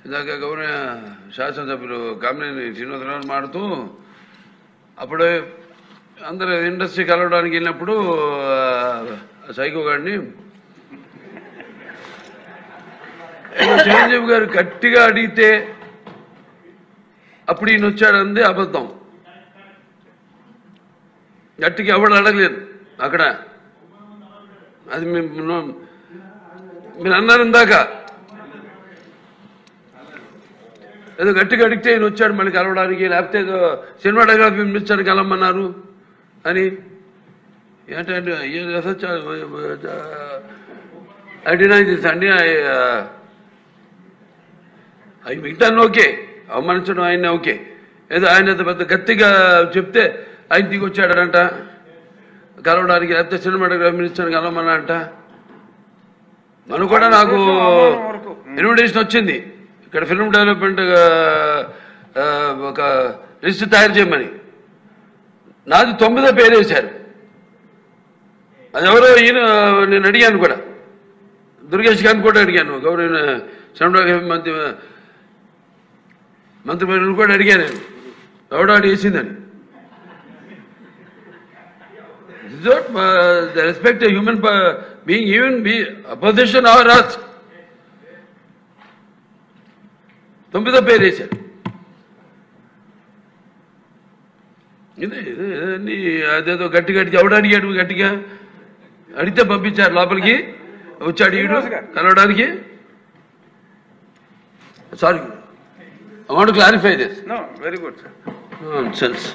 ఇందాక గౌరవ శాసనసభ్యులు కామినేని శ్రీనివాసరావు మాడుతూ అప్పుడే అందరూ ఇండస్ట్రీ కలవడానికి వెళ్ళినప్పుడు సైకో గారిని చిరంజీవి గారు గట్టిగా అడిగితే అప్పుడు ఈయన వచ్చాడంది అబద్ధం. గట్టిగా ఎవడు అడగలేదు అక్కడ. అది మీరు అన్నారు ఇందాక, ఏదో గట్టిగా అడిగితే ఈయన వచ్చాడు మళ్ళీ కలవడానికి, లేకపోతే ఏదో సినిమాటోగ్రఫీ మినిస్టర్ కలవమన్నారు అని. ఏంటంటే అండి అవి మిగతాను ఓకే, అవమానించడం ఆయన ఓకే. ఏదో ఆయన పెద్ద గట్టిగా చెప్తే ఆయన దిగి వచ్చాడంట కలవడానికి, లేకపోతే సినిమాటోగ్రఫీ మినిస్టర్ కలవమన్నారంట. మనం కూడా నాకు ఇన్విటేషన్ వచ్చింది ఇక్కడ ఫిల్మ్ డెవలప్మెంట్ ఒక లిస్ట్ తయారు చేయమని. నాది 9వ పేరు వేశారు. అది ఎవరో ఈయన నేను అడిగాను కూడా, దుర్గేష్ గారిని కూడా అడిగాను, గౌరవ సినిమాటోగ్రఫీ మంత్రి కూడా అడిగాను నేను, ఎవడో అడిగేసిందని. The respect a human being, even be opposition or us. 9వ పేరు వేశారు. అదేదో గట్టిగా ఎవడు అడిగాడు, గట్టిగా అడిగితే పంపించారు లోపలికి, వచ్చాడు ఈడు కలవడానికి. Sorry, I want to clarify this. No, very good, sir. Nonsense.